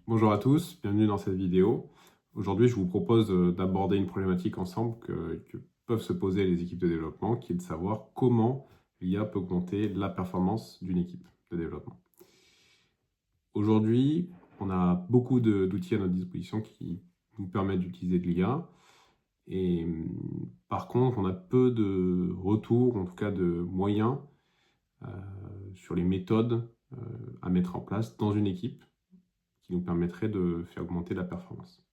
Bonjour à tous, bienvenue dans cette vidéo. Aujourd'hui, je vous propose d'aborder une problématique ensemble que peuvent se poser les équipes de développement, qui est de savoir comment l'IA peut augmenter la performance d'une équipe de développement. Aujourd'hui, on a beaucoup d'outils à notre disposition qui nous permettent d'utiliser de l'IA. Et par contre, on a peu de retours, en tout cas de moyens sur les méthodes à mettre en place dans une équipe qui nous permettrait de faire augmenter la performance.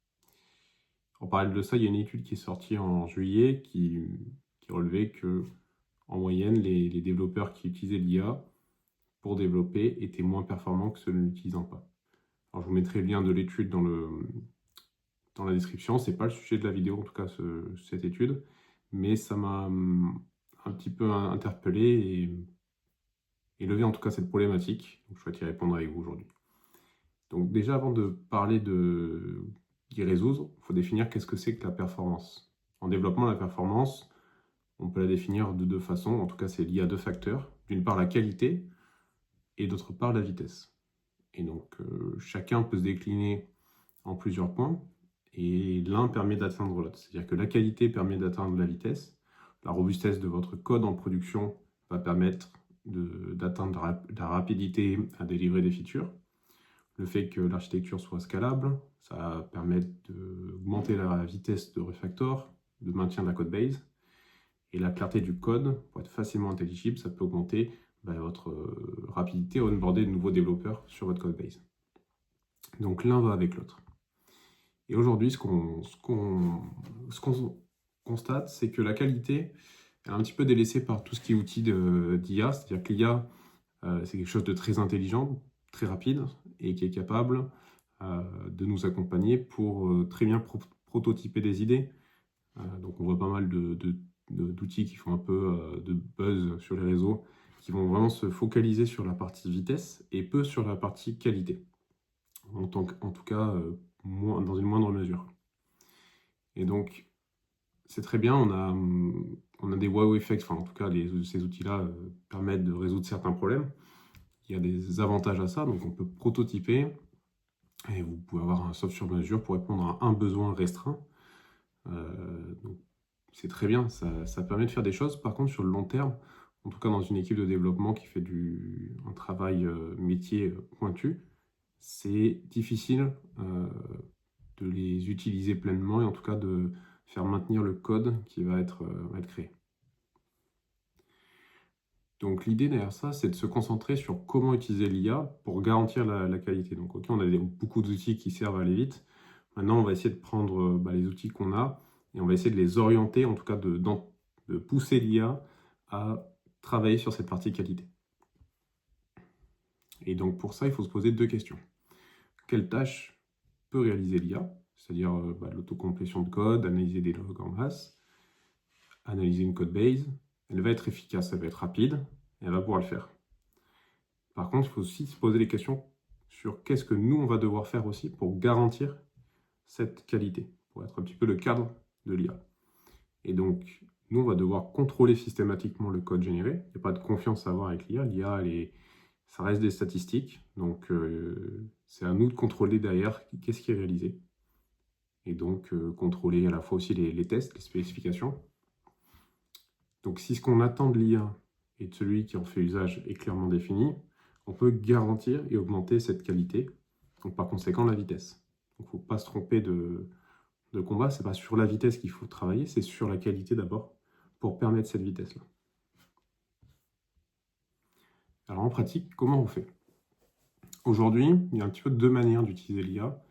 En parallèle de ça, il y a une étude qui est sortie en juillet qui relevait que, en moyenne, les développeurs qui utilisaient l'IA pour développer étaient moins performants que ceux ne l'utilisant pas. Alors, je vous mettrai le lien de l'étude dans la description. Ce n'est pas le sujet de la vidéo, en tout cas, cette étude, mais ça m'a un petit peu interpellé et levé en tout cas cette problématique. Donc, je souhaite y répondre avec vous aujourd'hui. Donc déjà, avant de parler d'y résoudre, il faut définir qu'est-ce que c'est que la performance. En développement, la performance, on peut la définir de deux façons. En tout cas, c'est lié à deux facteurs. D'une part, la qualité et d'autre part, la vitesse. Et donc, chacun peut se décliner en plusieurs points et l'un permet d'atteindre l'autre. C'est-à-dire que la qualité permet d'atteindre la vitesse. La robustesse de votre code en production va permettre d'atteindre la rapidité à délivrer des features. Le fait que l'architecture soit scalable, ça va permettre d'augmenter la vitesse de refactor, de maintien de la code base. Et la clarté du code, pour être facilement intelligible, ça peut augmenter votre rapidité à onboarder de nouveaux développeurs sur votre code base. Donc l'un va avec l'autre. Et aujourd'hui, ce qu'on constate, c'est que la qualité est un petit peu délaissée par tout ce qui est outil d'IA, c'est-à-dire que l'IA, c'est quelque chose de très intelligent, très rapide, et qui est capable de nous accompagner pour très bien prototyper des idées. Donc on voit pas mal d'outils qui font un peu de buzz sur les réseaux, qui vont vraiment se focaliser sur la partie vitesse et peu sur la partie qualité, en tout cas dans une moindre mesure. Et donc c'est très bien, on a des wow effects, enfin en tout cas ces outils-là permettent de résoudre certains problèmes. Il y a des avantages à ça, donc on peut prototyper et vous pouvez avoir un soft sur mesure pour répondre à un besoin restreint. Donc c'est très bien, ça permet de faire des choses. Par contre, sur le long terme, en tout cas dans une équipe de développement qui fait un travail métier pointu, c'est difficile de les utiliser pleinement et en tout cas de faire maintenir le code qui va être créé. Donc l'idée derrière ça, c'est de se concentrer sur comment utiliser l'IA pour garantir la qualité. Donc ok, on a beaucoup d'outils qui servent à aller vite. Maintenant, on va essayer de prendre les outils qu'on a et on va essayer de les orienter, en tout cas de pousser l'IA à travailler sur cette partie qualité. Et donc pour ça, il faut se poser deux questions. Quelle tâche peut réaliser l'IA? C'est-à-dire l'autocomplétion de code, analyser des logs en masse, analyser une code base. Elle va être efficace, elle va être rapide, et elle va pouvoir le faire. Par contre, il faut aussi se poser les questions sur qu'est-ce que nous, on va devoir faire aussi pour garantir cette qualité, pour être un petit peu le cadre de l'IA. Et donc, nous, on va devoir contrôler systématiquement le code généré. Il n'y a pas de confiance à avoir avec l'IA. L'IA, ça reste des statistiques. Donc, c'est à nous de contrôler derrière qu'est-ce qui est réalisé. Et donc, contrôler à la fois aussi les tests, les spécifications. Donc, si ce qu'on attend de l'IA et de celui qui en fait usage est clairement défini, on peut garantir et augmenter cette qualité. Donc, par conséquent, la vitesse. Donc, il ne faut pas se tromper de combat, c'est pas sur la vitesse qu'il faut travailler, c'est sur la qualité d'abord, pour permettre cette vitesse-là. Alors en pratique, comment on fait? Aujourd'hui, il y a un petit peu deux manières d'utiliser l'IA.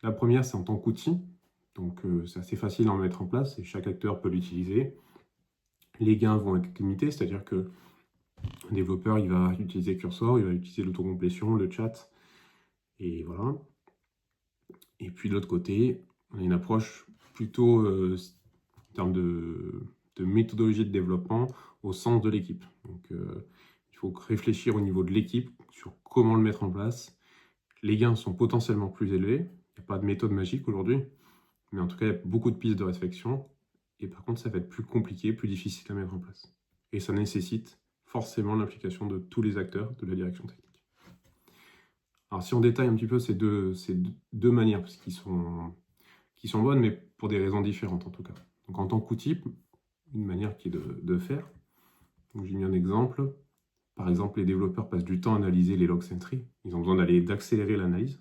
La première, c'est en tant qu'outil, donc c'est assez facile à en mettre en place et chaque acteur peut l'utiliser. Les gains vont être limités, c'est-à-dire que le développeur, il va utiliser Cursor, il va utiliser l'autocomplétion, le chat, et voilà. Et puis de l'autre côté, on a une approche plutôt en termes de méthodologie de développement au sens de l'équipe. Donc il faut réfléchir au niveau de l'équipe sur comment le mettre en place. Les gains sont potentiellement plus élevés. Il n'y a pas de méthode magique aujourd'hui, mais en tout cas, il y a beaucoup de pistes de réflexion. Et par contre, ça va être plus compliqué, plus difficile à mettre en place. Et ça nécessite forcément l'implication de tous les acteurs de la direction technique. Alors si on détaille un petit peu ces deux manières, parce qu'ils sont bonnes, mais pour des raisons différentes en tout cas. Donc en tant qu'outil, une manière qui est de faire. Donc j'ai mis un exemple. Par exemple, les développeurs passent du temps à analyser les log entry. Ils ont besoin d'accélérer l'analyse.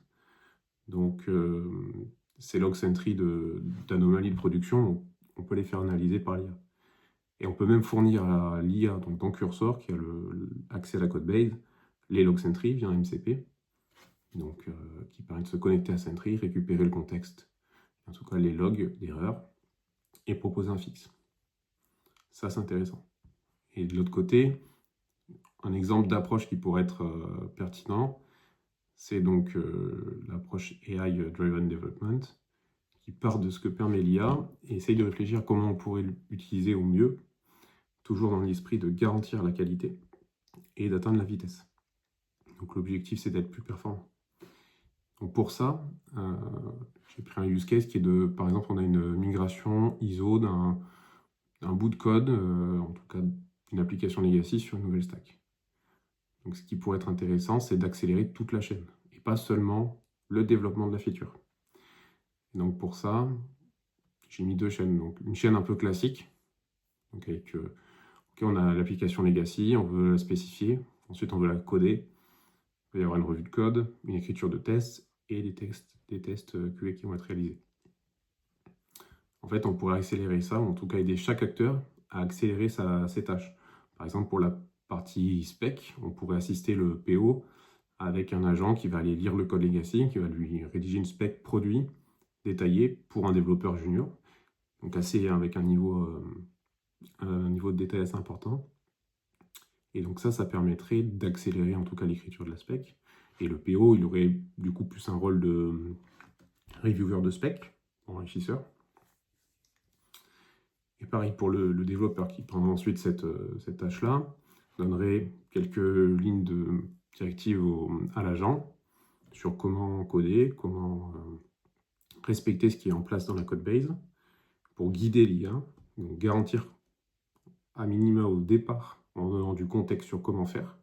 Donc ces log entry d'anomalies de production, on peut les faire analyser par l'IA. Et on peut même fournir à l'IA, donc dans Cursor, qui a l'accès à la code base, les log entry via un MCP, donc qui permet de se connecter à Sentry, récupérer le contexte, en tout cas les logs d'erreur, et proposer un fixe. Ça, c'est intéressant. Et de l'autre côté, un exemple d'approche qui pourrait être pertinent, c'est donc l'approche AI Driven Development, qui part de ce que permet l'IA et essaye de réfléchir à comment on pourrait l'utiliser au mieux, toujours dans l'esprit de garantir la qualité et d'atteindre la vitesse. Donc l'objectif, c'est d'être plus performant. Donc pour ça, j'ai pris un use case qui est par exemple, on a une migration ISO d'un bout de code, en tout cas d'une application legacy sur une nouvelle stack. Donc ce qui pourrait être intéressant, c'est d'accélérer toute la chaîne, et pas seulement le développement de la feature. Et donc pour ça, j'ai mis deux chaînes. Donc une chaîne un peu classique, donc avec, on a l'application legacy, on veut la spécifier, ensuite on veut la coder, il va y avoir une revue de code, une écriture de tests, et des tests QA qui vont être réalisés. En fait, on pourrait accélérer ça, ou en tout cas aider chaque acteur à accélérer ses tâches. Par exemple, pour la partie spec, on pourrait assister le PO avec un agent qui va aller lire le code legacy, qui va lui rédiger une spec produit détaillée pour un développeur junior, donc avec un niveau de détail assez important. Et donc ça permettrait d'accélérer en tout cas l'écriture de la spec. Et le PO, il aurait du coup plus un rôle de reviewer de spec, enrichisseur. Et pareil pour le développeur qui prend ensuite cette tâche-là, donnerait quelques lignes de directives à l'agent sur comment coder, comment respecter ce qui est en place dans la code base pour guider l'IA, donc garantir à minima au départ en donnant du contexte sur comment faire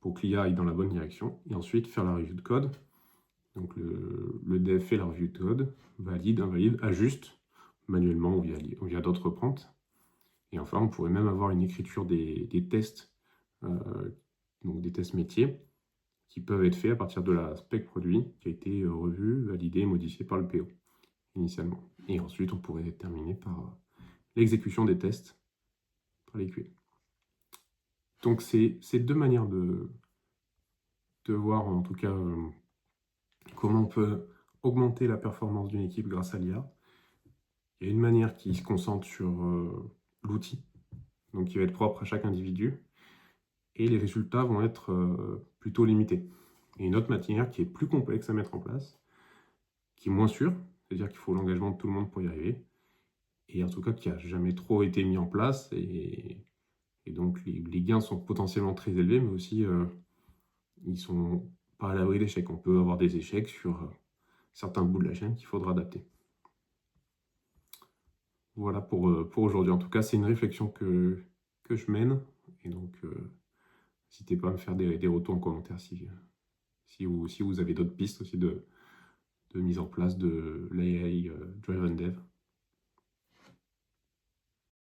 pour que l'IA aille dans la bonne direction, et ensuite faire la review de code. Donc le dev fait la review de code, valide, invalide, ajuste manuellement ou via d'autres prompts. Et enfin, on pourrait même avoir une écriture des tests, donc des tests métiers, qui peuvent être faits à partir de la spec produit qui a été revue, validée et modifiée par le PO initialement. Et ensuite, on pourrait terminer par l'exécution des tests par les QA. Donc, c'est deux manières de voir, en tout cas, comment on peut augmenter la performance d'une équipe grâce à l'IA. Il y a une manière qui se concentre sur l'outil, donc qui va être propre à chaque individu, et les résultats vont être plutôt limités. Et une autre manière qui est plus complexe à mettre en place, qui est moins sûre, c'est-à-dire qu'il faut l'engagement de tout le monde pour y arriver, et en tout cas qui n'a jamais trop été mis en place, et donc les gains sont potentiellement très élevés, mais aussi ils sont pas à l'abri d'échecs. On peut avoir des échecs sur certains bouts de la chaîne qu'il faudra adapter. Voilà pour aujourd'hui. En tout cas, c'est une réflexion que je mène, et donc n'hésitez pas à me faire des retours en commentaire si vous avez d'autres pistes aussi de mise en place de l'AI Driven Dev.